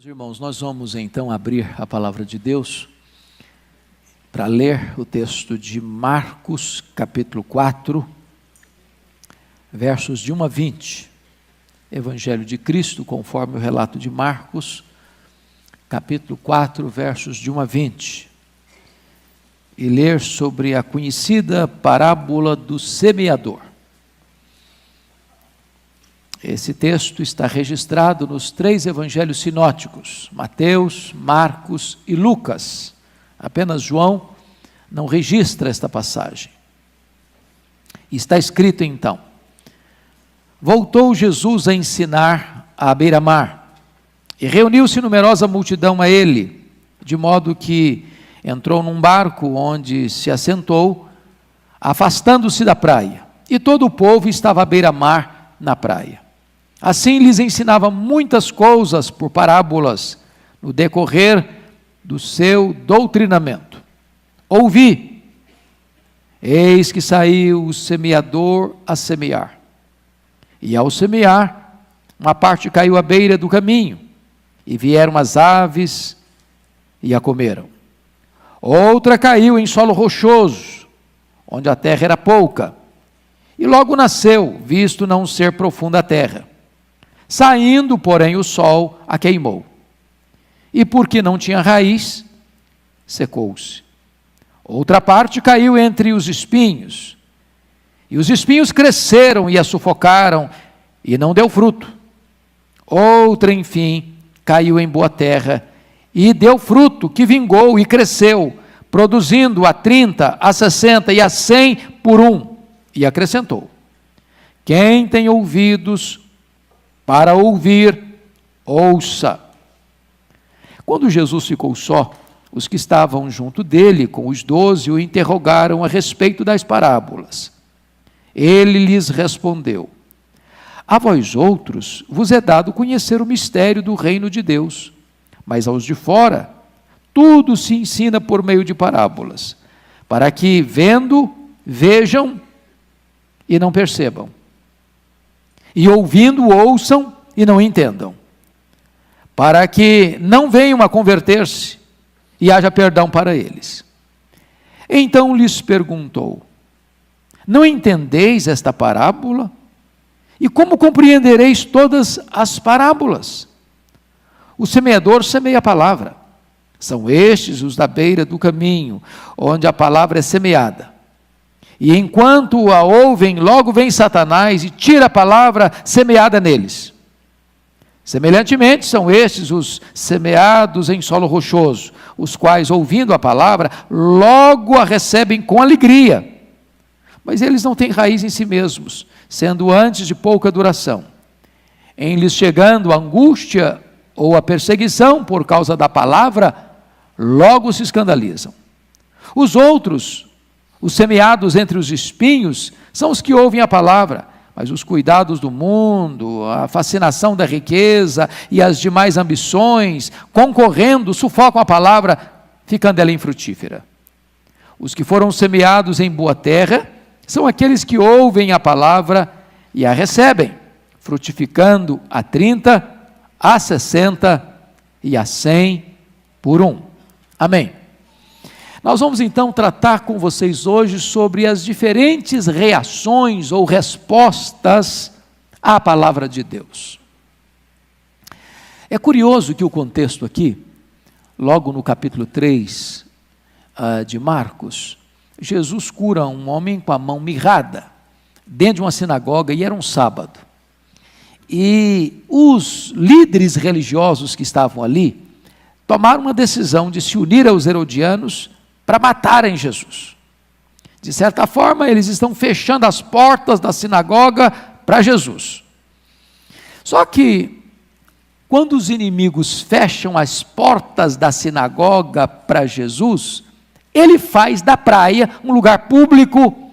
Irmãos, nós vamos então abrir a palavra de Deus para ler o texto de Marcos, capítulo 4, versos de 1 a 20. Evangelho de Cristo, conforme o relato de Marcos, capítulo 4, versos de 1 a 20. E ler sobre a conhecida parábola do semeador. Esse texto está registrado nos 3 evangelhos sinóticos, Mateus, Marcos e Lucas. Apenas João não registra esta passagem. Está escrito então: voltou Jesus a ensinar à beira-mar, e reuniu-se numerosa multidão a ele, de modo que entrou num barco onde se assentou, afastando-se da praia, e todo o povo estava à beira-mar na praia. Assim lhes ensinava muitas coisas por parábolas, no decorrer do seu doutrinamento. Ouvi, eis que saiu o semeador a semear. E ao semear, uma parte caiu à beira do caminho, e vieram as aves e a comeram. Outra caiu em solo rochoso, onde a terra era pouca, e logo nasceu, visto não ser profunda a terra. Saindo, porém, o sol a queimou. E porque não tinha raiz, secou-se. Outra parte caiu entre os espinhos. E os espinhos cresceram e a sufocaram, e não deu fruto. Outra, enfim, caiu em boa terra, e deu fruto, que vingou e cresceu, produzindo a 30, a 60 e a 100 por 1. E acrescentou: quem tem ouvidos para ouvir, ouça. Quando Jesus ficou só, os que estavam junto dele, com os 12, o interrogaram a respeito das parábolas. Ele lhes respondeu: a vós outros vos é dado conhecer o mistério do reino de Deus, mas aos de fora, tudo se ensina por meio de parábolas, para que, vendo, vejam e não percebam, e ouvindo, ouçam e não entendam, para que não venham a converter-se e haja perdão para eles. Então lhes perguntou: não entendeis esta parábola? E como compreendereis todas as parábolas? O semeador semeia a palavra. São estes os da beira do caminho, onde a palavra é semeada. E enquanto a ouvem, logo vem Satanás e tira a palavra semeada neles. Semelhantemente, são estes os semeados em solo rochoso, os quais, ouvindo a palavra, logo a recebem com alegria. Mas eles não têm raiz em si mesmos, sendo antes de pouca duração. Em lhes chegando a angústia ou a perseguição por causa da palavra, logo se escandalizam. Os outros, os semeados entre os espinhos, são os que ouvem a palavra, mas os cuidados do mundo, a fascinação da riqueza e as demais ambições, concorrendo, sufocam a palavra, ficando ela infrutífera. Os que foram semeados em boa terra, são aqueles que ouvem a palavra e a recebem, frutificando a 30, a 60 e a 100 por 1. Amém. Nós vamos então tratar com vocês hoje sobre as diferentes reações ou respostas à palavra de Deus. É curioso que o contexto aqui, logo no capítulo 3 de Marcos, Jesus cura um homem com a mão mirrada, dentro de uma sinagoga, e era um sábado. E os líderes religiosos que estavam ali, tomaram uma decisão de se unir aos herodianos para matarem Jesus. De certa forma, eles estão fechando as portas da sinagoga para Jesus. Só que, quando os inimigos fecham as portas da sinagoga para Jesus, ele faz da praia um lugar público,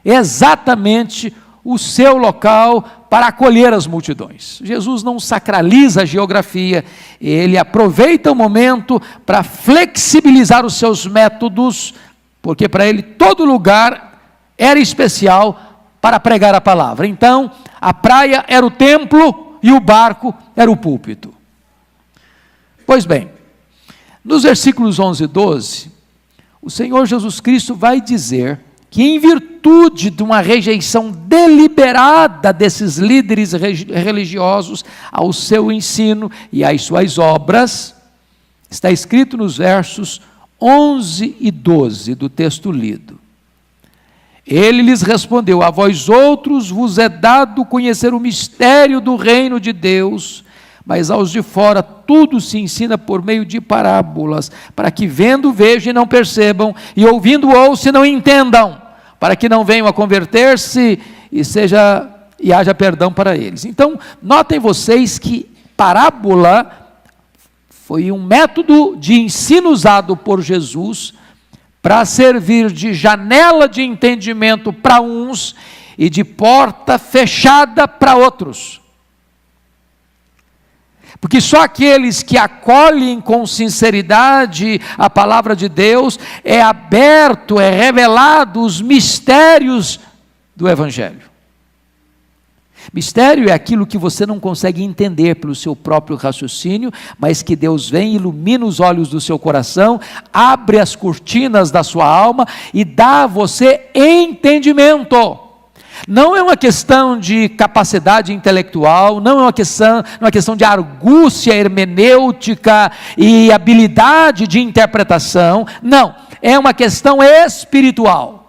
exatamente o seu local para acolher as multidões. Jesus não sacraliza a geografia, ele aproveita o momento para flexibilizar os seus métodos, porque para ele todo lugar era especial para pregar a palavra. Então, a praia era o templo e o barco era o púlpito. Pois bem, nos versículos 11 e 12, o Senhor Jesus Cristo vai dizer que, em virtude de uma rejeição deliberada desses líderes religiosos ao seu ensino e às suas obras, está escrito nos versos 11 e 12 do texto lido: ele lhes respondeu: a vós outros vos é dado conhecer o mistério do reino de Deus, mas aos de fora tudo se ensina por meio de parábolas, para que vendo vejam e não percebam, e ouvindo ouçam e não entendam, para que não venham a converter-se e haja perdão para eles. Então, notem vocês que parábola foi um método de ensino usado por Jesus para servir de janela de entendimento para uns e de porta fechada para outros. Porque só aqueles que acolhem com sinceridade a palavra de Deus, é aberto, é revelado os mistérios do Evangelho. Mistério é aquilo que você não consegue entender pelo seu próprio raciocínio, mas que Deus vem, ilumina os olhos do seu coração, abre as cortinas da sua alma e dá a você entendimento. Não é uma questão de capacidade intelectual, não é uma questão de argúcia hermenêutica e habilidade de interpretação, não, é uma questão espiritual.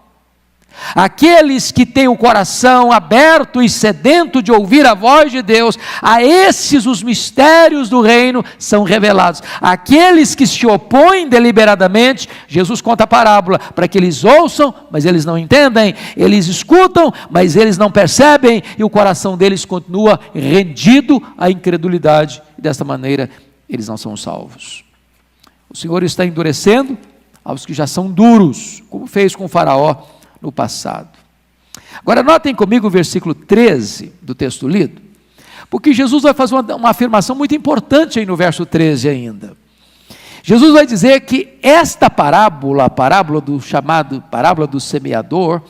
Aqueles que têm o coração aberto e sedento de ouvir a voz de Deus, a esses os mistérios do reino são revelados. Aqueles que se opõem deliberadamente, Jesus conta a parábola para que eles ouçam, mas eles não entendem, eles escutam, mas eles não percebem, e o coração deles continua rendido à incredulidade, e desta maneira eles não são salvos. O Senhor está endurecendo aos que já são duros, como fez com o Faraó no passado. Agora notem comigo o versículo 13 do texto lido, porque Jesus vai fazer uma afirmação muito importante aí no verso 13 ainda. Jesus vai dizer que esta parábola, a parábola do semeador,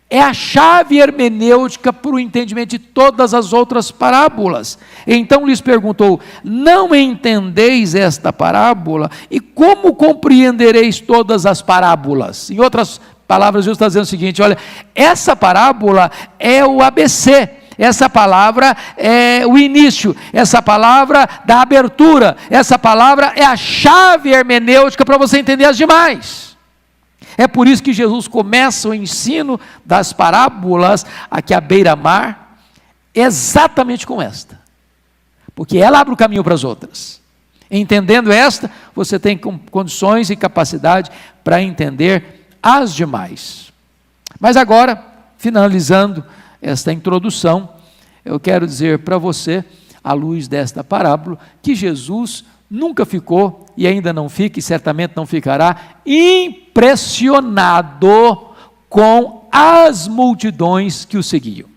é a chave hermenêutica para o entendimento de todas as outras parábolas. Então lhes perguntou: não entendeis esta parábola? E como compreendereis todas as parábolas? Em outras palavras, Jesus está dizendo o seguinte: olha, essa parábola é o ABC, essa palavra é o início, essa palavra dá abertura, essa palavra é a chave hermenêutica para você entender as demais. É por isso que Jesus começa o ensino das parábolas aqui à beira-mar, exatamente com esta, porque ela abre o caminho para as outras. Entendendo esta, você tem condições e capacidade para entender as demais. Mas agora, finalizando esta introdução, eu quero dizer para você, à luz desta parábola, que Jesus nunca ficou, e ainda não fica, e certamente não ficará, impressionado com as multidões que o seguiam.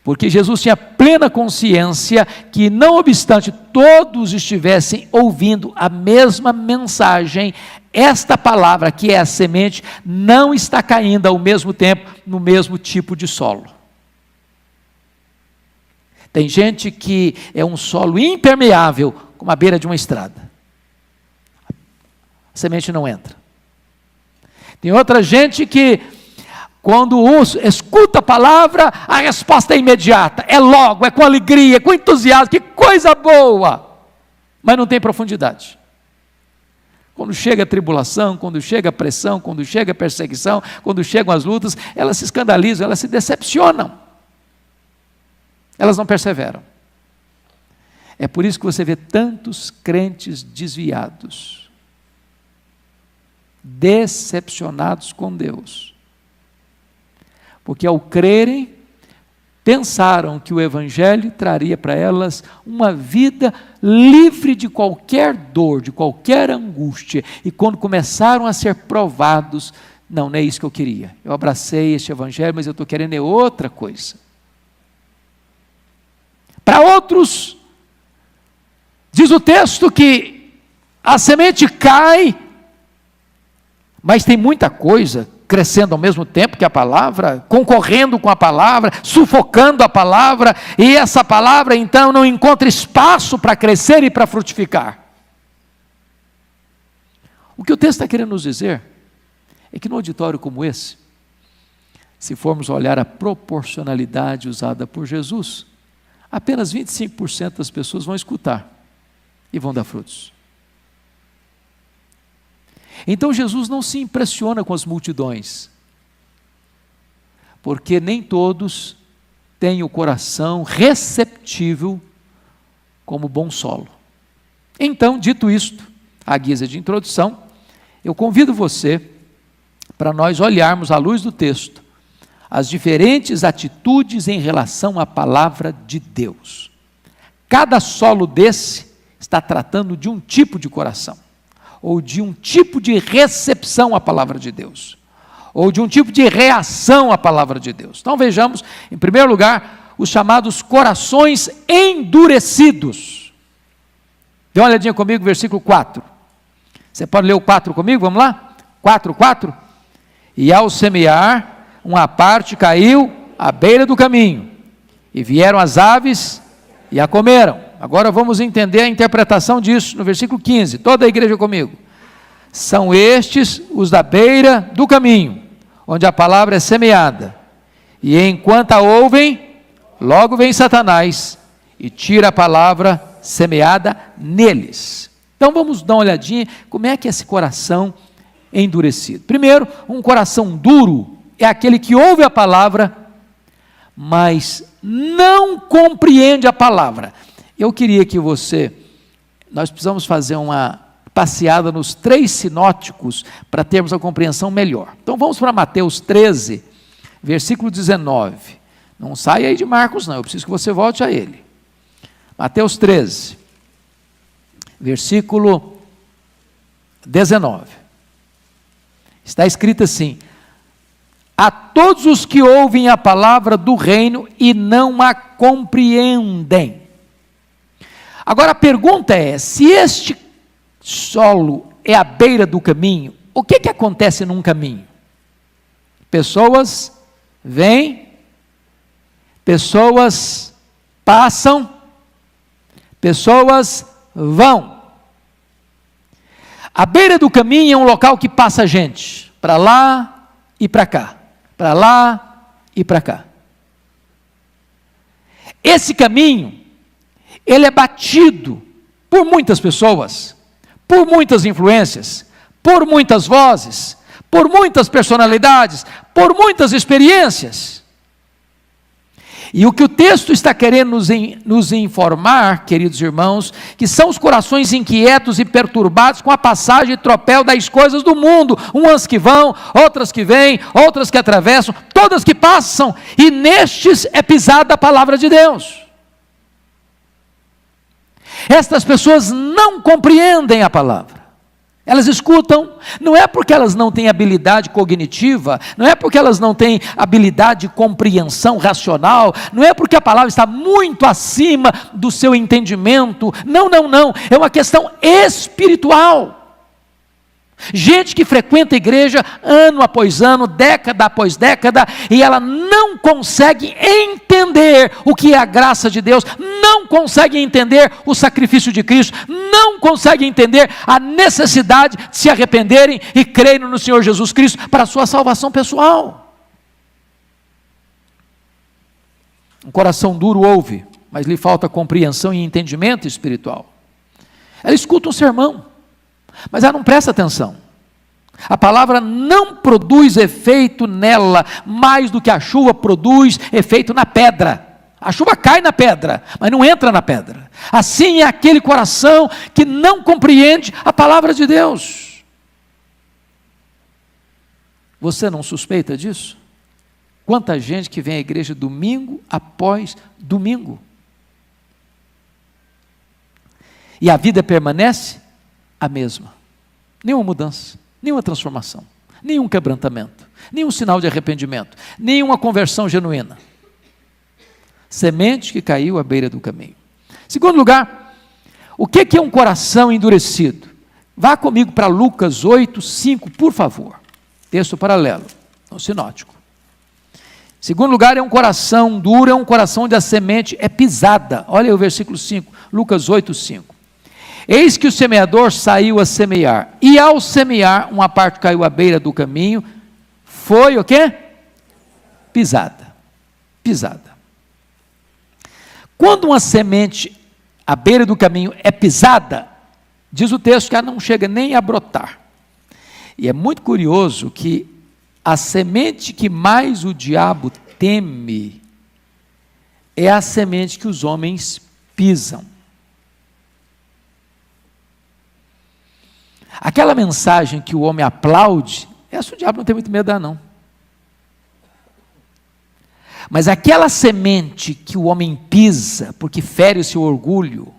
Porque Jesus tinha plena consciência que, não obstante todos estivessem ouvindo a mesma mensagem, esta palavra, que é a semente, não está caindo ao mesmo tempo no mesmo tipo de solo. Tem gente que é um solo impermeável, como a beira de uma estrada. A semente não entra. Tem outra gente que, quando escuta a palavra, a resposta é imediata, é logo, é com alegria, é com entusiasmo, que coisa boa, mas não tem profundidade. Quando chega a tribulação, quando chega a pressão, quando chega a perseguição, quando chegam as lutas, elas se escandalizam, elas se decepcionam, elas não perseveram. É por isso que você vê tantos crentes desviados, decepcionados com Deus, porque ao crerem, pensaram que o Evangelho traria para elas uma vida livre de qualquer dor, de qualquer angústia, e quando começaram a ser provados, não é isso que eu queria, eu abracei este Evangelho, mas eu estou querendo outra coisa. Para outros, diz o texto que a semente cai, mas tem muita coisa crescendo ao mesmo tempo que a palavra, concorrendo com a palavra, sufocando a palavra, e essa palavra então não encontra espaço para crescer e para frutificar. O que o texto está querendo nos dizer é que num auditório como esse, se formos olhar a proporcionalidade usada por Jesus, apenas 25% das pessoas vão escutar e vão dar frutos. Então Jesus não se impressiona com as multidões, porque nem todos têm o coração receptível como bom solo. Então, dito isto, à guisa de introdução, eu convido você para nós olharmos à luz do texto as diferentes atitudes em relação à palavra de Deus. Cada solo desse está tratando de um tipo de coração, ou de um tipo de recepção à palavra de Deus, ou de um tipo de reação à palavra de Deus. Então vejamos, em primeiro lugar, os chamados corações endurecidos. Dê uma olhadinha comigo, versículo 4. Você pode ler o 4 comigo? Vamos lá? 4. E ao semear, uma parte caiu à beira do caminho, e vieram as aves e a comeram. Agora vamos entender a interpretação disso no versículo 15, toda a igreja comigo. São estes os da beira do caminho, onde a palavra é semeada, e enquanto a ouvem, logo vem Satanás, e tira a palavra semeada neles. Então vamos dar uma olhadinha, como é que é esse coração endurecido. Primeiro, um coração duro, é aquele que ouve a palavra, mas não compreende a palavra. Eu queria que nós precisamos fazer uma passeada nos 3 sinóticos, para termos a compreensão melhor. Então vamos para Mateus 13, versículo 19, não saia aí de Marcos não, eu preciso que você volte a ele. Mateus 13, versículo 19, está escrito assim: a todos os que ouvem a palavra do reino e não a compreendem. Agora a pergunta é, se este solo é à beira do caminho, o que acontece num caminho? Pessoas vêm, pessoas passam, pessoas vão. A beira do caminho é um local que passa gente, para lá e para cá, para lá e para cá. Esse caminho, ele é batido por muitas pessoas, por muitas influências, por muitas vozes, por muitas personalidades, por muitas experiências. E o que o texto está querendo nos informar, queridos irmãos, que são os corações inquietos e perturbados com a passagem e tropel das coisas do mundo, umas que vão, outras que vêm, outras que atravessam, todas que passam, e nestes é pisada a palavra de Deus. Estas pessoas não compreendem a palavra. Elas escutam, não é porque elas não têm habilidade cognitiva, não é porque elas não têm habilidade de compreensão racional, não é porque a palavra está muito acima do seu entendimento, não, é uma questão espiritual. Gente que frequenta a igreja ano após ano, década após década, e ela não consegue entender o que é a graça de Deus, não consegue entender o sacrifício de Cristo, não consegue entender a necessidade de se arrependerem e crerem no Senhor Jesus Cristo para a sua salvação pessoal. Um coração duro ouve, mas lhe falta compreensão e entendimento espiritual. Ela escuta um sermão, mas ela não presta atenção. A palavra não produz efeito nela mais do que a chuva produz efeito na pedra. A chuva cai na pedra, mas não entra na pedra. Assim é aquele coração que não compreende a palavra de Deus. Você não suspeita disso? Quanta gente que vem à igreja domingo após domingo, e a vida permanece a mesma. Nenhuma mudança, nenhuma transformação, nenhum quebrantamento, nenhum sinal de arrependimento, nenhuma conversão genuína. Semente que caiu à beira do caminho. Segundo lugar, o que é um coração endurecido? Vá comigo para Lucas 8:5, por favor. Texto paralelo. no sinótico. Segundo lugar, é um coração duro, é um coração onde a semente é pisada. Olha aí o versículo 5, Lucas 8, 5. Eis que o semeador saiu a semear, e ao semear, uma parte caiu à beira do caminho, foi o quê? Pisada. Pisada. Quando uma semente à beira do caminho é pisada, diz o texto que ela não chega nem a brotar. E é muito curioso que a semente que mais o diabo teme é a semente que os homens pisam. Aquela mensagem que o homem aplaude, essa o diabo não tem muito medo de dar, não. Mas aquela semente que o homem pisa, porque fere o seu orgulho,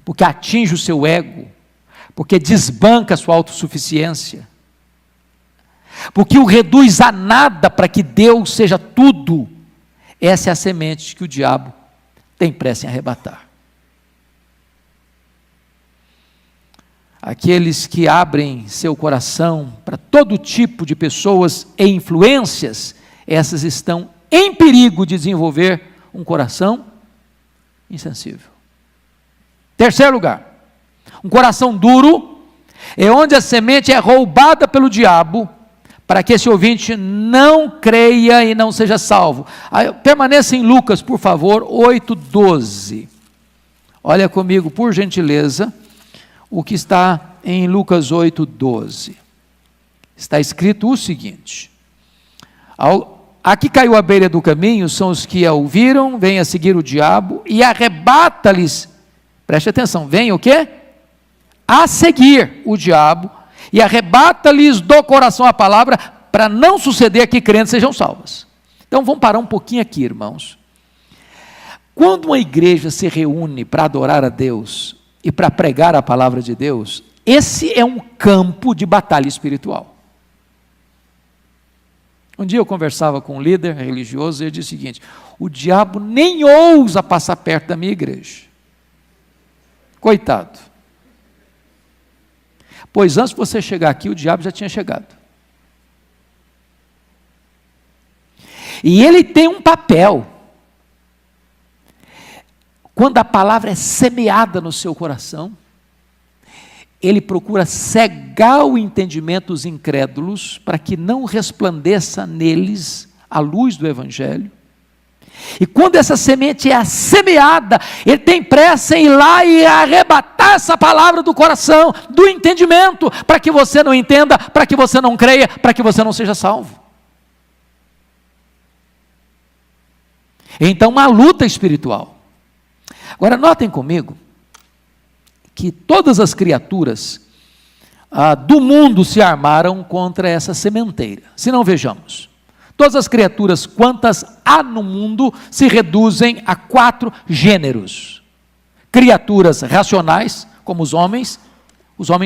porque atinge o seu ego, porque desbanca a sua autossuficiência, porque o reduz a nada para que Deus seja tudo, essa é a semente que o diabo tem pressa em arrebatar. Aqueles que abrem seu coração para todo tipo de pessoas e influências, essas estão em perigo de desenvolver um coração insensível. Terceiro lugar, um coração duro é onde a semente é roubada pelo diabo, para que esse ouvinte não creia e não seja salvo. Permaneça em Lucas, por favor, 8:12. Olha comigo, por gentileza, o que está em Lucas 8:12. Está escrito o seguinte: aqui caiu à beira do caminho, são os que a ouviram, vêm a seguir o diabo e arrebata-lhes, preste atenção, vem o quê? A seguir o diabo e arrebata-lhes do coração a palavra, para não suceder que crentes sejam salvas. Então vamos parar um pouquinho aqui, irmãos. Quando uma igreja se reúne para adorar a Deus e para pregar a palavra de Deus, esse é um campo de batalha espiritual. Um dia eu conversava com um líder religioso e ele disse o seguinte: o diabo nem ousa passar perto da minha igreja. Coitado. Pois antes de você chegar aqui, o diabo já tinha chegado. E ele tem um papel. Quando a palavra é semeada no seu coração, ele procura cegar o entendimento dos incrédulos, para que não resplandeça neles a luz do Evangelho. E quando essa semente é semeada, ele tem pressa em ir lá e arrebatar essa palavra do coração, do entendimento, para que você não entenda, para que você não creia, para que você não seja salvo. Então, uma luta espiritual. Agora, notem comigo, que todas as criaturas do mundo se armaram contra essa sementeira. Se não, vejamos. Todas as criaturas, quantas há no mundo, se reduzem a 4 gêneros. Criaturas racionais, como os homens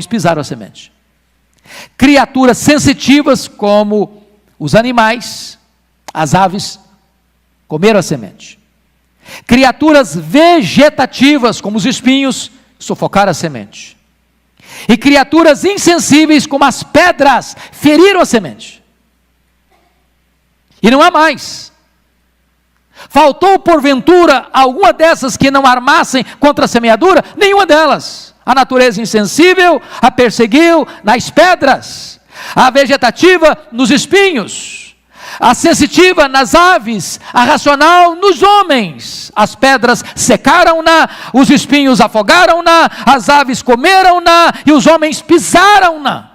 pisaram a semente. Criaturas sensitivas, como os animais, as aves, comeram a semente. Criaturas vegetativas, como os espinhos, sufocaram a semente. E criaturas insensíveis, como as pedras, feriram a semente. E não há mais. Faltou porventura alguma dessas que não armassem contra a semeadura? Nenhuma delas. A natureza insensível a perseguiu nas pedras, a vegetativa nos espinhos, a sensitiva nas aves, a racional nos homens. As pedras secaram-na, os espinhos afogaram-na, as aves comeram-na e os homens pisaram-na.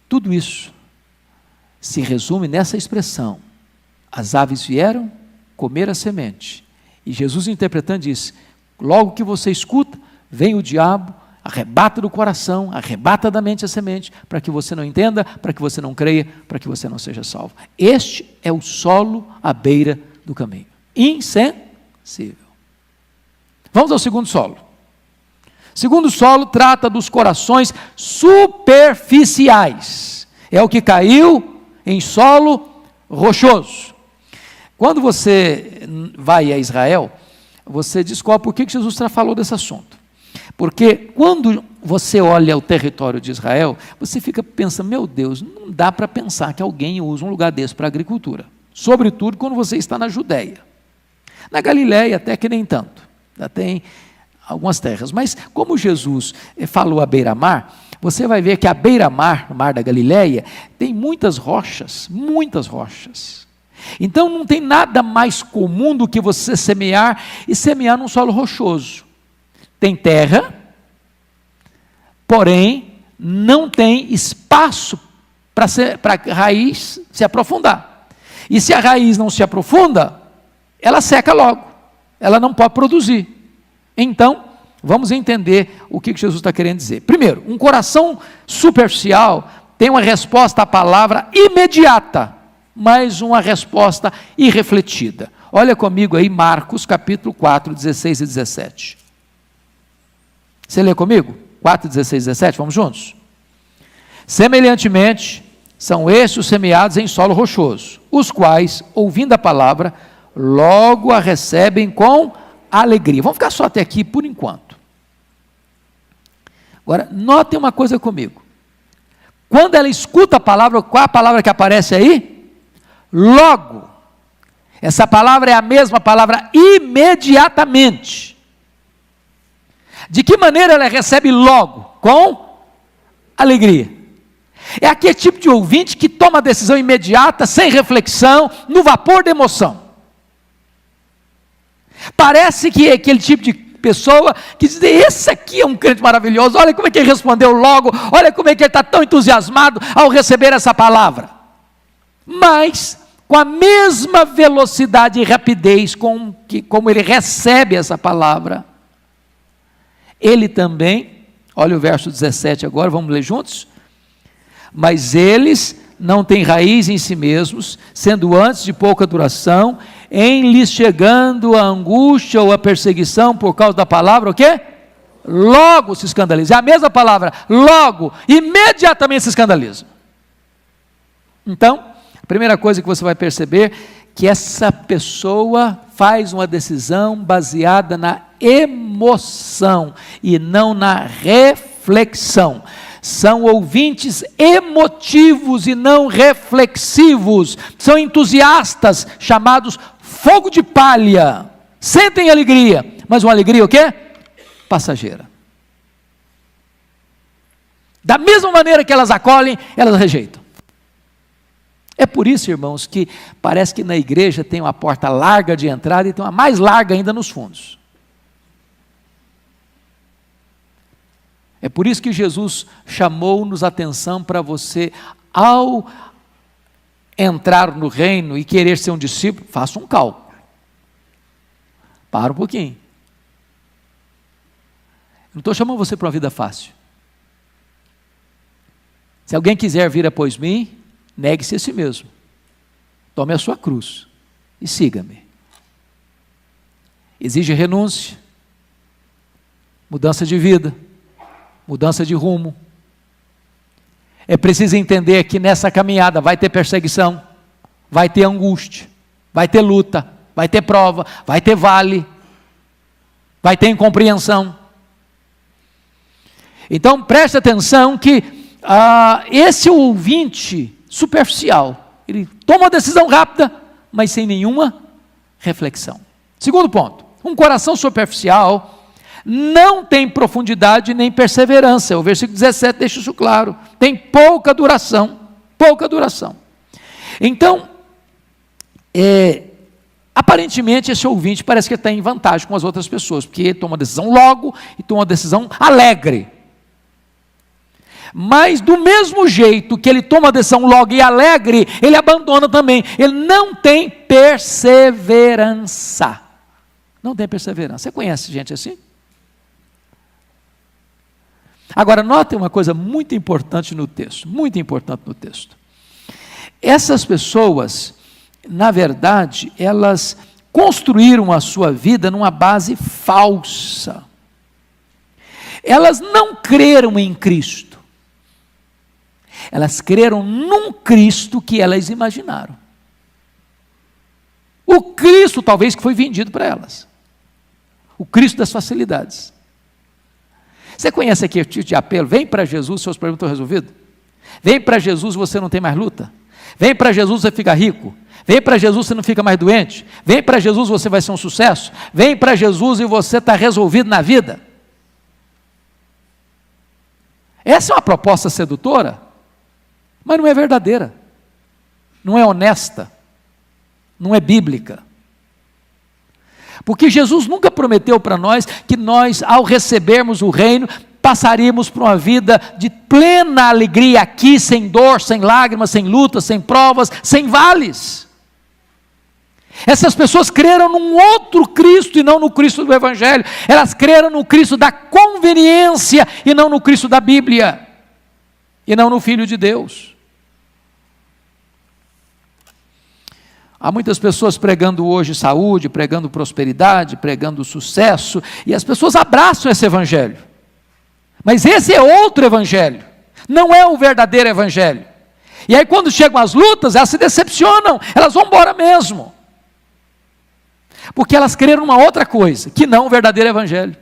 Tudo isso se resume nessa expressão: as aves vieram comer a semente. E Jesus, interpretando, diz: logo que você escuta, vem o diabo, arrebata do coração, arrebata da mente a semente, para que você não entenda, para que você não creia, para que você não seja salvo. Este é o solo à beira do caminho. Insensível. Vamos ao segundo solo. Segundo solo trata dos corações superficiais. É o que caiu em solo rochoso. Quando você vai a Israel, você descobre por que Jesus falou desse assunto. Porque quando você olha o território de Israel, você fica pensando, meu Deus, não dá para pensar que alguém usa um lugar desse para agricultura. Sobretudo quando você está na Judéia. Na Galiléia até que nem tanto, já tem algumas terras. Mas como Jesus falou à beira-mar, você vai ver que a beira-mar, no mar da Galiléia, tem muitas rochas, muitas rochas. Então não tem nada mais comum do que você semear e semear num solo rochoso. Tem terra, porém não tem espaço para a raiz se aprofundar. E se a raiz não se aprofunda, ela seca logo, ela não pode produzir. Então, vamos entender o que Jesus está querendo dizer. Primeiro, um coração superficial tem uma resposta à palavra imediata, mas uma resposta irrefletida. Olha comigo aí Marcos capítulo 4, 16 e 17. Você lê comigo? 4, 16 e 17, vamos juntos? Semelhantemente, são estes os semeados em solo rochoso, os quais, ouvindo a palavra, logo a recebem com alegria. Vamos ficar só até aqui por enquanto. Agora, notem uma coisa comigo. Quando ela escuta a palavra, qual é a palavra que aparece aí? Logo. Essa palavra é a mesma palavra imediatamente. De que maneira ela recebe logo? Com alegria. É aquele tipo de ouvinte que toma a decisão imediata, sem reflexão, no vapor da emoção. Parece que é aquele tipo de pessoa que diz, esse aqui é um crente maravilhoso, olha como é que ele respondeu logo, olha como é que ele está tão entusiasmado ao receber essa palavra. Mas, com a mesma velocidade e rapidez como ele recebe essa palavra, ele também, olha o verso 17 agora, vamos ler juntos? Mas eles não têm raiz em si mesmos, sendo antes de pouca duração, em lhes chegando a angústia ou a perseguição por causa da palavra, o quê? Logo se escandalizam. É a mesma palavra, logo, imediatamente se escandalizam. Então, a primeira coisa que você vai perceber, que essa pessoa faz uma decisão baseada na emoção e não na reflexão. São ouvintes emotivos e não reflexivos, são entusiastas, chamados fogo de palha, sentem alegria, mas uma alegria o quê? Passageira. Da mesma maneira que elas acolhem, elas rejeitam. É por isso, irmãos, que parece que na igreja tem uma porta larga de entrada e tem uma mais larga ainda nos fundos. É por isso que Jesus chamou-nos a atenção para você, ao entrar no reino e querer ser um discípulo, faça um cálculo. Para um pouquinho. Não estou chamando você para uma vida fácil. Se alguém quiser vir após mim, negue-se a si mesmo. Tome a sua cruz e siga-me. Exige renúncia, mudança de vida, mudança de rumo. É preciso entender que nessa caminhada vai ter perseguição, vai ter angústia, vai ter luta, vai ter prova, vai ter vale, vai ter incompreensão. Então preste atenção que esse ouvinte superficial, ele toma uma decisão rápida, mas sem nenhuma reflexão. Segundo ponto, um coração superficial não tem profundidade nem perseverança. O versículo 17 deixa isso claro. Tem pouca duração. Pouca duração. Então, aparentemente esse ouvinte parece que está em vantagem com as outras pessoas, porque ele toma uma decisão logo e toma uma decisão alegre. Mas do mesmo jeito que ele toma a decisão logo e alegre, ele abandona também. Ele não tem perseverança. Não tem perseverança. Você conhece gente assim? Agora, notem uma coisa muito importante no texto, muito importante no texto. Essas pessoas, na verdade, elas construíram a sua vida numa base falsa. Elas não creram em Cristo. Elas creram num Cristo que elas imaginaram. O Cristo, talvez, que foi vendido para elas. O Cristo das facilidades. Você conhece aqui o tipo de apelo? Vem para Jesus, seus problemas estão resolvidos. Vem para Jesus, você não tem mais luta. Vem para Jesus, você fica rico. Vem para Jesus, você não fica mais doente. Vem para Jesus, você vai ser um sucesso. Vem para Jesus e você está resolvido na vida. Essa é uma proposta sedutora, mas não é verdadeira, não é honesta, não é bíblica. Porque Jesus nunca prometeu para nós que nós, ao recebermos o reino, passaríamos por uma vida de plena alegria aqui, sem dor, sem lágrimas, sem lutas, sem provas, sem vales. Essas pessoas creram num outro Cristo e não no Cristo do Evangelho. Elas creram no Cristo da conveniência e não no Cristo da Bíblia, e não no Filho de Deus. Há muitas pessoas pregando hoje saúde, pregando prosperidade, pregando sucesso, e as pessoas abraçam esse Evangelho. Mas esse é outro Evangelho, não é o verdadeiro Evangelho. E aí quando chegam as lutas, elas se decepcionam, elas vão embora mesmo. Porque elas creram numa outra coisa, que não o verdadeiro Evangelho.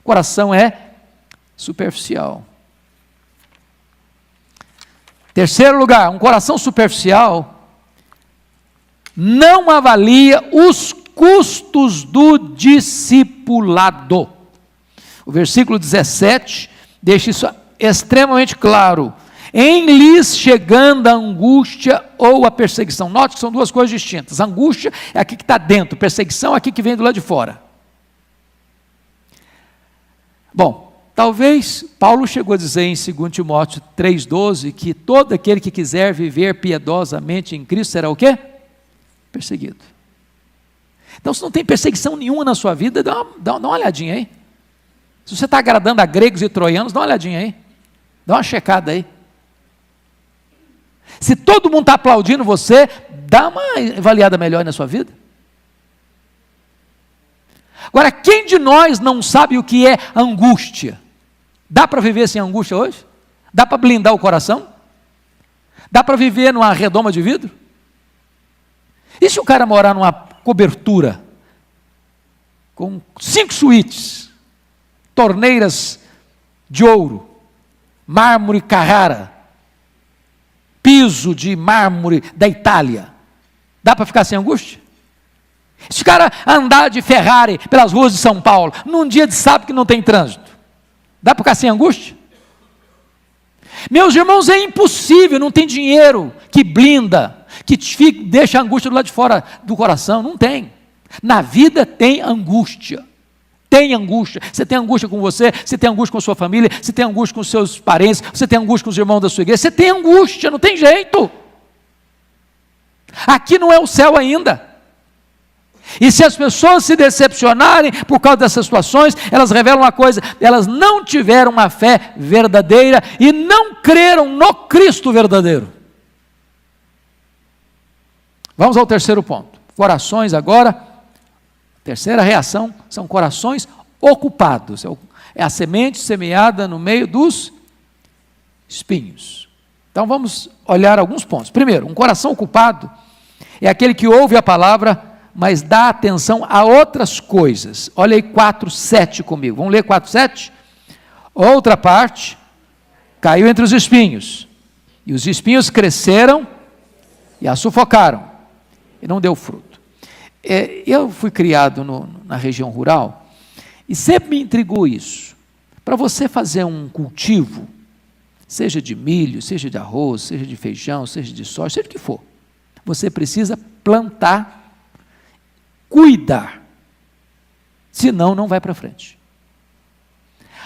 O coração é superficial. Terceiro lugar, um coração superficial não avalia os custos do discipulado. O versículo 17 deixa isso extremamente claro. Em lhes chegando a angústia ou a perseguição. Note que são duas coisas distintas. Angústia é aqui que está dentro, perseguição é aqui que vem do lado de fora. Bom, talvez Paulo chegou a dizer em 2 Timóteo 3,12 que todo aquele que quiser viver piedosamente em Cristo será o quê? Perseguido. Então, se não tem perseguição nenhuma na sua vida, dá uma olhadinha aí. Se você está agradando a gregos e troianos, dá uma olhadinha aí. Dá uma checada aí. Se todo mundo está aplaudindo você, dá uma avaliada melhor na sua vida. Agora, quem de nós não sabe o que é angústia? Dá para viver sem angústia hoje? Dá para blindar o coração? Dá para viver numa redoma de vidro? E se o cara morar numa cobertura com 5 suítes, torneiras de ouro, mármore Carrara, piso de mármore da Itália, dá para ficar sem angústia? Se o cara andar de Ferrari pelas ruas de São Paulo, num dia de sábado que não tem trânsito, dá para ficar sem angústia? Meus irmãos, é impossível, não tem dinheiro que blinda, que deixa a angústia do lado de fora do coração, não tem. Na vida tem angústia. Tem angústia. Você tem angústia com você tem angústia com a sua família, você tem angústia com os seus parentes, você tem angústia com os irmãos da sua igreja, você tem angústia, não tem jeito. Aqui não é o céu ainda. E se as pessoas se decepcionarem por causa dessas situações, elas revelam uma coisa: elas não tiveram uma fé verdadeira e não creram no Cristo verdadeiro. Vamos ao terceiro ponto. Corações agora. Terceira reação são corações ocupados. É a semente semeada no meio dos espinhos. Então vamos olhar alguns pontos. Primeiro, um coração ocupado é aquele que ouve a palavra, mas dá atenção a outras coisas. Olha aí 4:7 comigo. Vamos ler 4:7? Outra parte caiu entre os espinhos, e os espinhos cresceram e a sufocaram, e não deu fruto. Eu fui criado na região rural, e sempre me intrigou isso. Para você fazer um cultivo, seja de milho, seja de arroz, seja de feijão, seja de soja, seja o que for, você precisa plantar, cuidar, senão não vai para frente.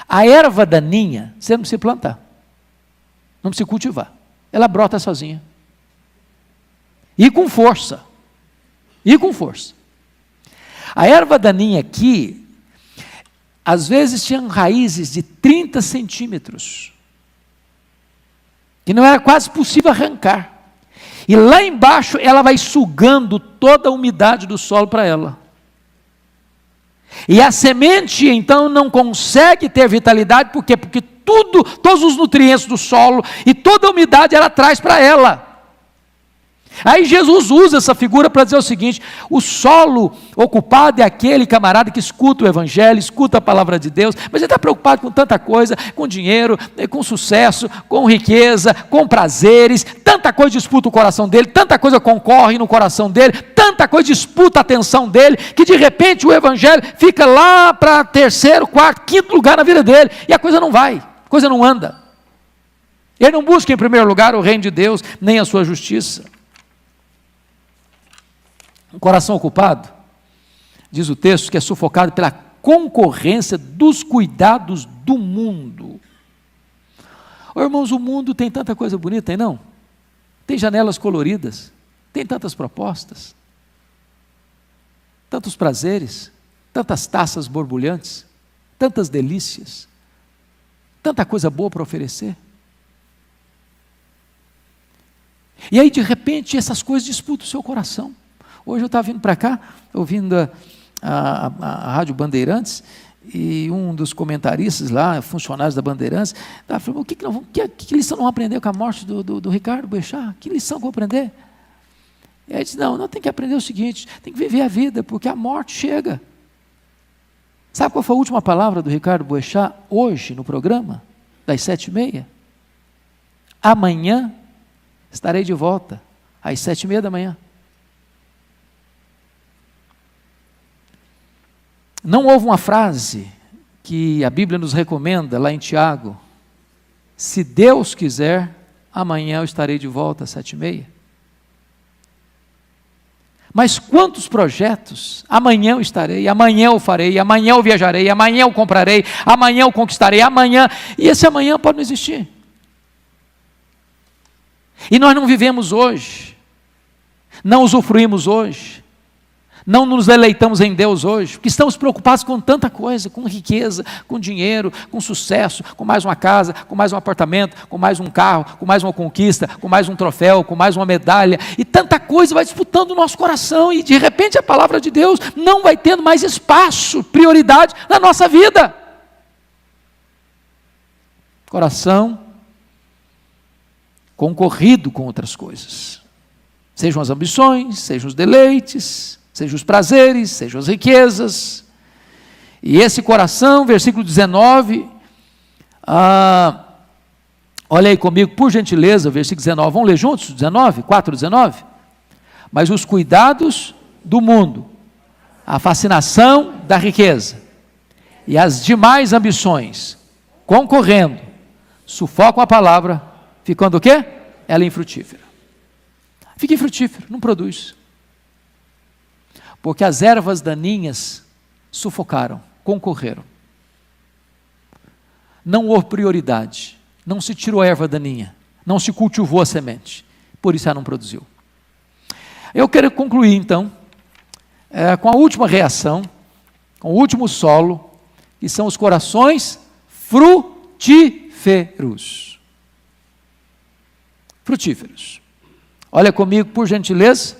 A erva daninha, você não precisa plantar, não precisa cultivar, ela brota sozinha, e com força. A erva daninha aqui, às vezes tinham raízes de 30 centímetros, que não era quase possível arrancar, e lá embaixo ela vai sugando toda a umidade do solo para ela, e a semente então não consegue ter vitalidade. Por quê? Porque todos os nutrientes do solo e toda a umidade ela traz para ela. Aí Jesus usa essa figura para dizer o seguinte: o solo ocupado é aquele camarada que escuta o evangelho, escuta a palavra de Deus, mas ele está preocupado com tanta coisa, com dinheiro, com sucesso, com riqueza, com prazeres, tanta coisa disputa o coração dele, tanta coisa concorre no coração dele, tanta coisa disputa a atenção dele, que de repente o evangelho fica lá para terceiro, quarto, quinto lugar na vida dele, e a coisa não vai, a coisa não anda. Ele não busca em primeiro lugar o reino de Deus, nem a sua justiça. Um coração ocupado, diz o texto, que é sufocado pela concorrência dos cuidados do mundo. Oh, irmãos, o mundo tem tanta coisa bonita, tem não? Tem janelas coloridas, tem tantas propostas, tantos prazeres, tantas taças borbulhantes, tantas delícias, tanta coisa boa para oferecer. E aí, de repente, essas coisas disputam o seu coração. Hoje eu estava vindo para cá, ouvindo a Rádio Bandeirantes, e um dos comentaristas lá, funcionários da Bandeirantes, estava falando: que lição não aprendeu com a morte do Ricardo Boechat? Que lição que eu vou aprender? E aí disse: não, tem que aprender o seguinte, tem que viver a vida, porque a morte chega. Sabe qual foi a última palavra do Ricardo Boechat hoje no programa, das 7h30? Amanhã estarei de volta, às 7h30 da manhã. Não houve uma frase que a Bíblia nos recomenda lá em Tiago: se Deus quiser, amanhã eu estarei de volta às 7h30. Mas quantos projetos, amanhã eu estarei, amanhã eu farei, amanhã eu viajarei, amanhã eu comprarei, amanhã eu conquistarei, amanhã, e esse amanhã pode não existir. E nós não vivemos hoje, não usufruímos hoje, não nos deleitamos em Deus hoje, porque estamos preocupados com tanta coisa, com riqueza, com dinheiro, com sucesso, com mais uma casa, com mais um apartamento, com mais um carro, com mais uma conquista, com mais um troféu, com mais uma medalha, e tanta coisa vai disputando o nosso coração, e de repente a palavra de Deus não vai tendo mais espaço, prioridade na nossa vida. Coração concorrido com outras coisas, sejam as ambições, sejam os deleites, sejam os prazeres, sejam as riquezas. E esse coração, versículo 19, olha aí comigo, por gentileza, versículo 19, vamos ler juntos? 4:19. Mas os cuidados do mundo, a fascinação da riqueza e as demais ambições, concorrendo, sufocam a palavra, ficando o quê? Ela é infrutífera. Fica infrutífera, não produz. Porque as ervas daninhas sufocaram, concorreram. Não houve prioridade, não se tirou a erva daninha, não se cultivou a semente, por isso ela não produziu. Eu quero concluir então, com a última reação, com o último solo, que são os corações frutíferos. Frutíferos. Olha comigo, por gentileza,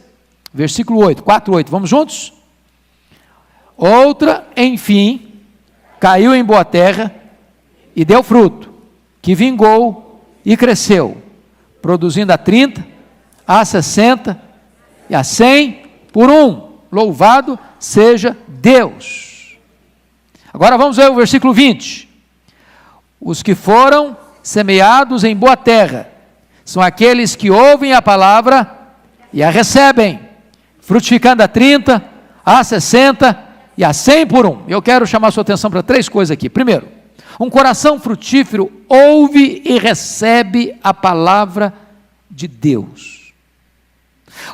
versículo 8, 4:8, vamos juntos? Outra, enfim, caiu em boa terra e deu fruto, que vingou e cresceu, produzindo a 30, a 60 e a 100 por um. Louvado seja Deus. Agora vamos ver o versículo 20. Os que foram semeados em boa terra são aqueles que ouvem a palavra e a recebem, frutificando a 30, a 60 e a 100 por um. Eu quero chamar a sua atenção para 3 coisas aqui. Primeiro, um coração frutífero ouve e recebe a palavra de Deus.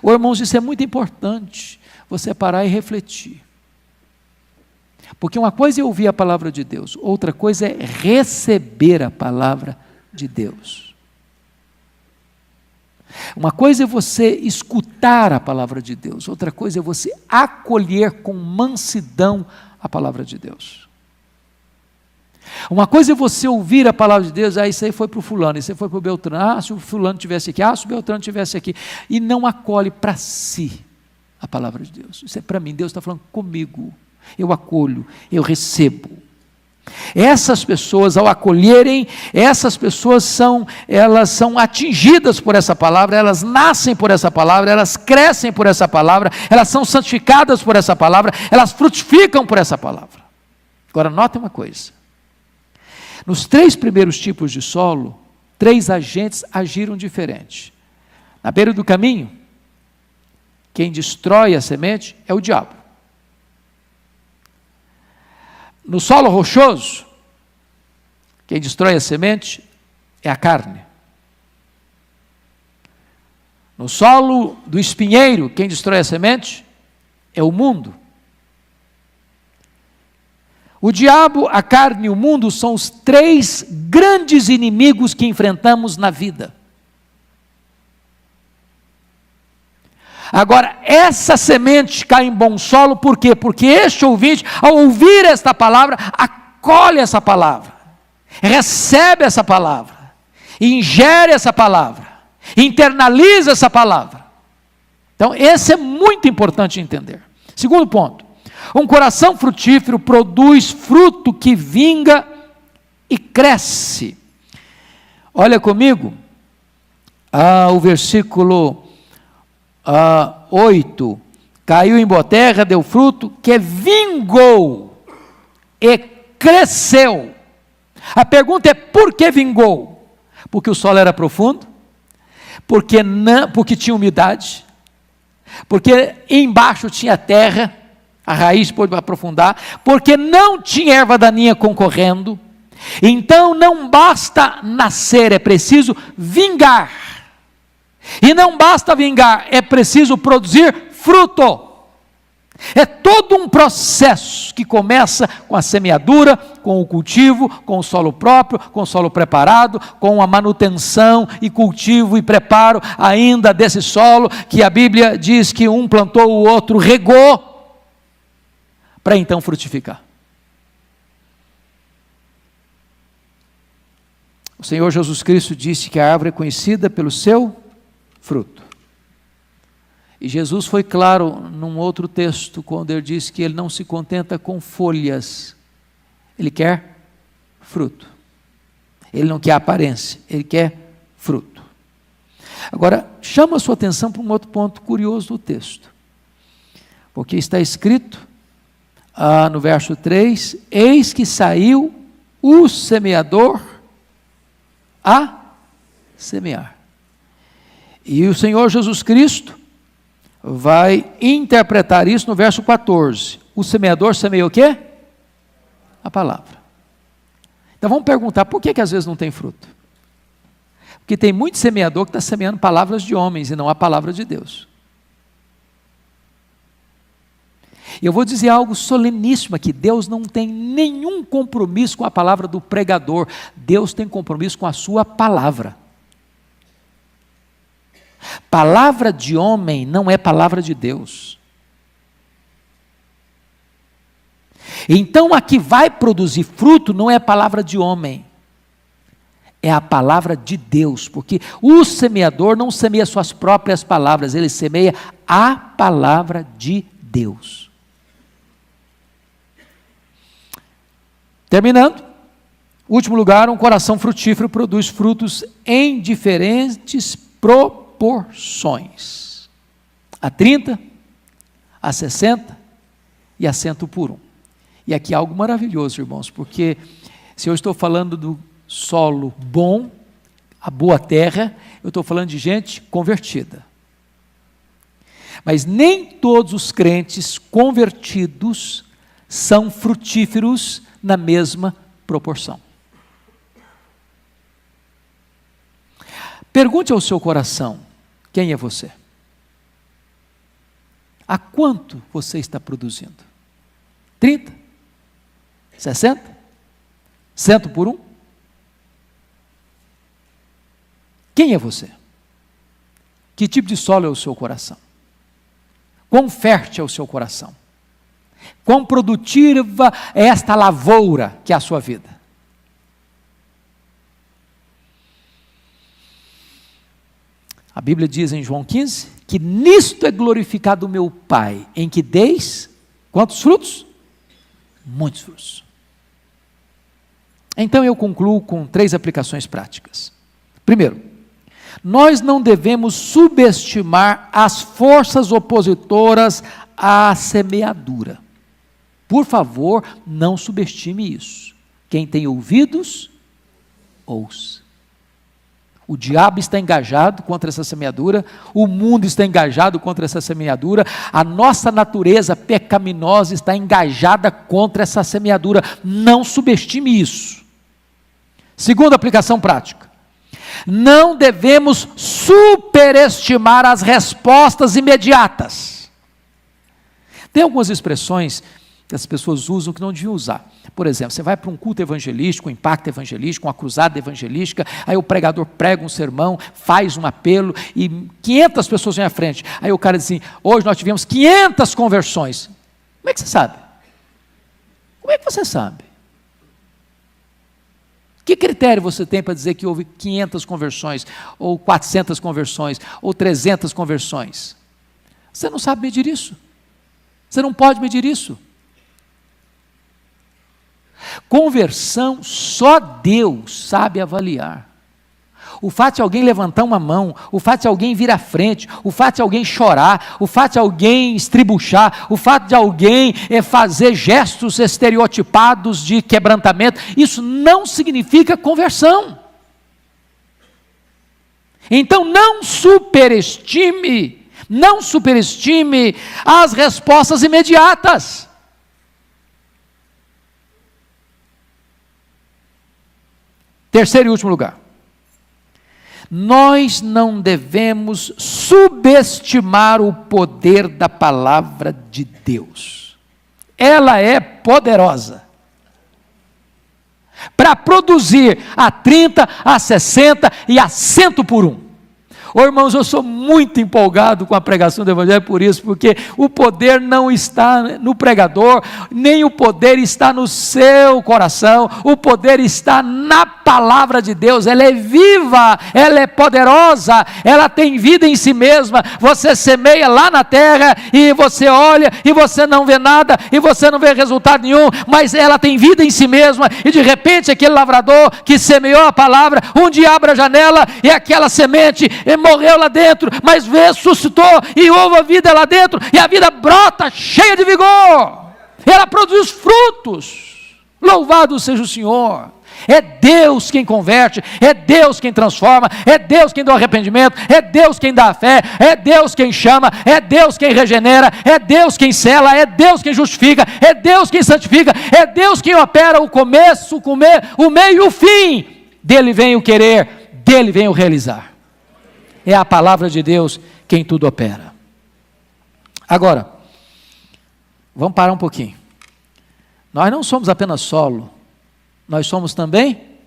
Irmãos, isso é muito importante, você parar e refletir. Porque uma coisa é ouvir a palavra de Deus, outra coisa é receber a palavra de Deus. Uma coisa é você escutar a palavra de Deus, outra coisa é você acolher com mansidão a palavra de Deus. Uma coisa é você ouvir a palavra de Deus, isso aí foi para o fulano, isso aí foi para o Beltrano, se o fulano estivesse aqui, se o Beltrano estivesse aqui, e não acolhe para si a palavra de Deus. Isso é para mim, Deus está falando comigo, eu acolho, eu recebo. Essas pessoas, ao acolherem, essas pessoas elas são atingidas por essa palavra, elas nascem por essa palavra, elas crescem por essa palavra, elas são santificadas por essa palavra, elas frutificam por essa palavra. Agora, note uma coisa. Nos 3 primeiros tipos de solo, 3 agentes agiram diferente. Na beira do caminho, quem destrói a semente é o diabo. No solo rochoso, quem destrói a semente é a carne. No solo do espinheiro, quem destrói a semente é o mundo. O diabo, a carne e o mundo são os 3 grandes inimigos que enfrentamos na vida. Agora, essa semente cai em bom solo, por quê? Porque este ouvinte, ao ouvir esta palavra, acolhe essa palavra, recebe essa palavra, ingere essa palavra, internaliza essa palavra. Então, esse é muito importante entender. Segundo ponto, um coração frutífero produz fruto que vinga e cresce. Olha comigo, o versículo 8, caiu em boa terra, deu fruto, que vingou e cresceu. A pergunta é, por que vingou? Porque o solo era profundo, porque tinha umidade, porque embaixo tinha terra, a raiz pôde aprofundar, porque não tinha erva daninha concorrendo. Então não basta nascer, é preciso vingar. E não basta vingar, é preciso produzir fruto. É todo um processo que começa com a semeadura, com o cultivo, com o solo próprio, com o solo preparado, com a manutenção e cultivo e preparo ainda desse solo, que a Bíblia diz que um plantou, o outro regou, para então frutificar. O Senhor Jesus Cristo disse que a árvore é conhecida pelo seu fruto. E Jesus foi claro num outro texto, quando ele disse que ele não se contenta com folhas, ele quer fruto. Ele não quer aparência, ele quer fruto. Agora, chama a sua atenção para um outro ponto curioso do texto, porque está escrito no verso 3, eis que saiu o semeador a semear. E o Senhor Jesus Cristo vai interpretar isso no verso 14. O semeador semeia o quê? A palavra. Então vamos perguntar, por que às vezes não tem fruto? Porque tem muito semeador que está semeando palavras de homens e não a palavra de Deus. E eu vou dizer algo soleníssimo aqui, Deus não tem nenhum compromisso com a palavra do pregador, Deus tem compromisso com a sua palavra. Palavra de homem não é palavra de Deus. Então a que vai produzir fruto não é a palavra de homem, é a palavra de Deus, porque o semeador não semeia suas próprias palavras, ele semeia a palavra de Deus. Terminando, último lugar, um coração frutífero produz frutos em diferentes proporções, a 30, a 60 e a 100 por 1. E aqui há algo maravilhoso, irmãos, porque se eu estou falando do solo bom, a boa terra, eu estou falando de gente convertida. Mas nem todos os crentes convertidos são frutíferos na mesma proporção. Pergunte ao seu coração, quem é você? A quanto você está produzindo? 30? 60? 100 por 1? Quem é você? Que tipo de solo é o seu coração? Quão fértil é o seu coração? Quão produtiva é esta lavoura que é a sua vida? A Bíblia diz em João 15, que nisto é glorificado o meu Pai, em que deis, quantos frutos? Muitos frutos. Então eu concluo com 3 aplicações práticas. Primeiro, nós não devemos subestimar as forças opositoras à semeadura. Por favor, não subestime isso. Quem tem ouvidos, ouça. O diabo está engajado contra essa semeadura, o mundo está engajado contra essa semeadura, a nossa natureza pecaminosa está engajada contra essa semeadura. Não subestime isso. Segunda aplicação prática. Não devemos superestimar as respostas imediatas. Tem algumas expressões que as pessoas usam que não deviam usar. Por exemplo, você vai para um culto evangelístico, um impacto evangelístico, uma cruzada evangelística, aí o pregador prega um sermão, faz um apelo e 500 pessoas vêm à frente. Aí o cara diz assim, hoje nós tivemos 500 conversões. Como é que você sabe? Como é que você sabe? Que critério você tem para dizer que houve 500 conversões, ou 400 conversões, ou 300 conversões? Você não sabe medir isso. Você não pode medir isso. Conversão, só Deus sabe avaliar. O fato de alguém levantar uma mão, o fato de alguém vir à frente, o fato de alguém chorar, o fato de alguém estribuchar, o fato de alguém fazer gestos estereotipados de quebrantamento, isso não significa conversão. Então não superestime as respostas imediatas. Terceiro e último lugar. Nós não devemos subestimar o poder da palavra de Deus. Ela é poderosa para produzir a 30, a 60 e a 100 por um. Ô irmãos, eu sou muito empolgado com a pregação do Evangelho por isso, porque o poder não está no pregador, nem o poder está no seu coração, o poder está na palavra de Deus. Ela é viva, ela é poderosa, ela tem vida em si mesma. Você semeia lá na terra e você olha e você não vê nada e você não vê resultado nenhum, mas ela tem vida em si mesma e de repente aquele lavrador que semeou a palavra, um dia abre a janela e aquela semente morreu lá dentro, mas ressuscitou e houve a vida lá dentro, e a vida brota cheia de vigor, ela produz frutos. Louvado seja o Senhor. É Deus quem converte, é Deus quem transforma, é Deus quem dá o arrependimento, é Deus quem dá a fé, é Deus quem chama, é Deus quem regenera, é Deus quem sela, é Deus quem justifica, é Deus quem santifica, é Deus quem opera o começo, o meio e o fim. Dele vem o querer, dele vem o realizar. É a palavra de Deus quem tudo opera. Agora, vamos parar um pouquinho. Nós não somos apenas solo, nós somos também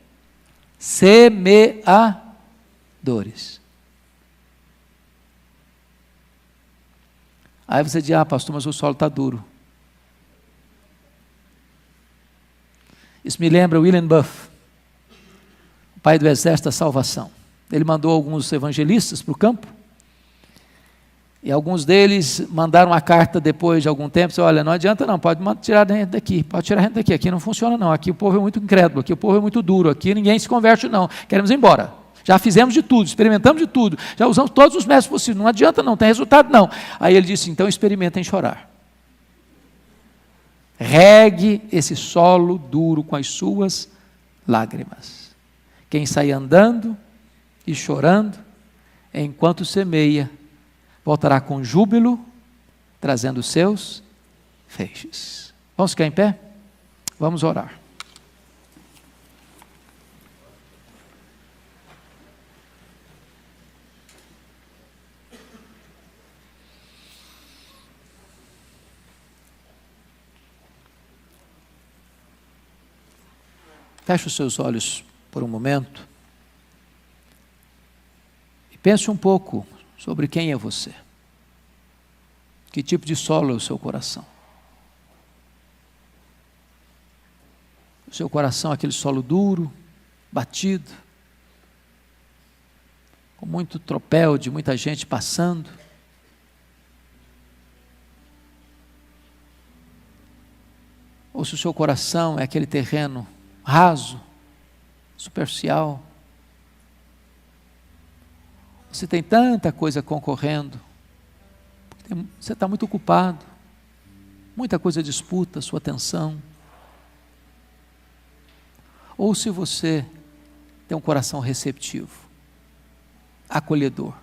semeadores. Aí você diz, pastor, mas o solo está duro. Isso me lembra William Buff, o pai do Exército da Salvação. Ele mandou alguns evangelistas para o campo, e alguns deles mandaram uma carta depois de algum tempo, disse, olha, não adianta não, pode tirar a gente daqui, aqui não funciona não, aqui o povo é muito incrédulo, aqui o povo é muito duro, aqui ninguém se converte não, queremos ir embora, já fizemos de tudo, experimentamos de tudo, já usamos todos os métodos possíveis, não adianta não, tem resultado não. Aí ele disse, então experimentem chorar, regue esse solo duro com as suas lágrimas. Quem sai andando e chorando, enquanto semeia, voltará com júbilo, trazendo seus feixes. Vamos ficar em pé? Vamos orar. Feche os seus olhos por um momento. Pense um pouco sobre quem é você. Que tipo de solo é o seu coração? O seu coração é aquele solo duro, batido, com muito tropel de muita gente passando. Ou se o seu coração é aquele terreno raso, superficial. Você tem tanta coisa concorrendo, você está muito ocupado, muita coisa disputa a sua atenção. Ou se você tem um coração receptivo, acolhedor.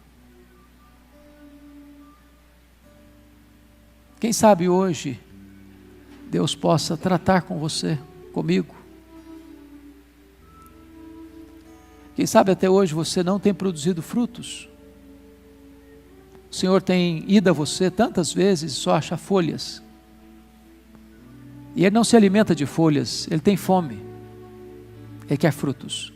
Quem sabe hoje Deus possa tratar com você, comigo. Quem sabe até hoje você não tem produzido frutos. O Senhor tem ido a você tantas vezes e só acha folhas. E Ele não se alimenta de folhas, Ele tem fome. Ele quer frutos.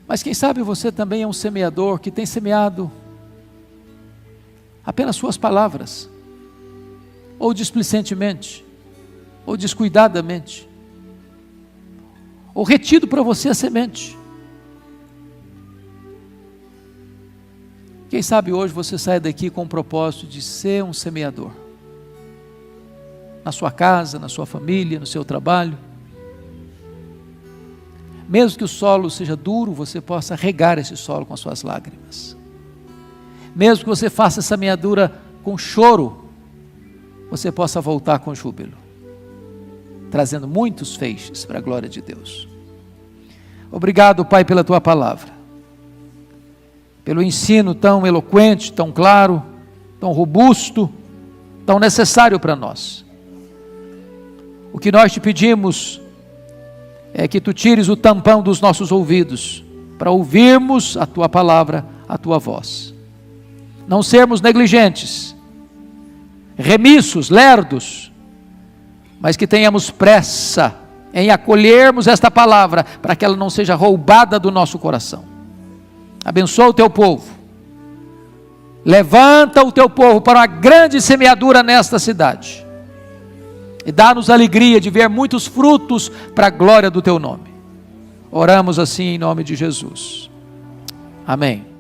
Mas quem sabe você também é um semeador que tem semeado apenas suas palavras, ou displicentemente, ou descuidadamente, ou retido para você a semente. Quem sabe hoje você sai daqui com o propósito de ser um semeador, na sua casa, na sua família, no seu trabalho. Mesmo que o solo seja duro, você possa regar esse solo com as suas lágrimas. Mesmo que você faça essa semeadura com choro, você possa voltar com júbilo, trazendo muitos feixes para a glória de Deus. Obrigado, Pai, pela Tua palavra, pelo ensino tão eloquente, tão claro, tão robusto, tão necessário para nós. O que nós te pedimos é que Tu tires o tampão dos nossos ouvidos, para ouvirmos a Tua palavra, a Tua voz. Não sermos negligentes, remissos, lerdos, mas que tenhamos pressa em acolhermos esta palavra, para que ela não seja roubada do nosso coração. Abençoa o Teu povo, levanta o Teu povo para uma grande semeadura nesta cidade, e dá-nos alegria de ver muitos frutos para a glória do Teu nome. Oramos assim em nome de Jesus. Amém.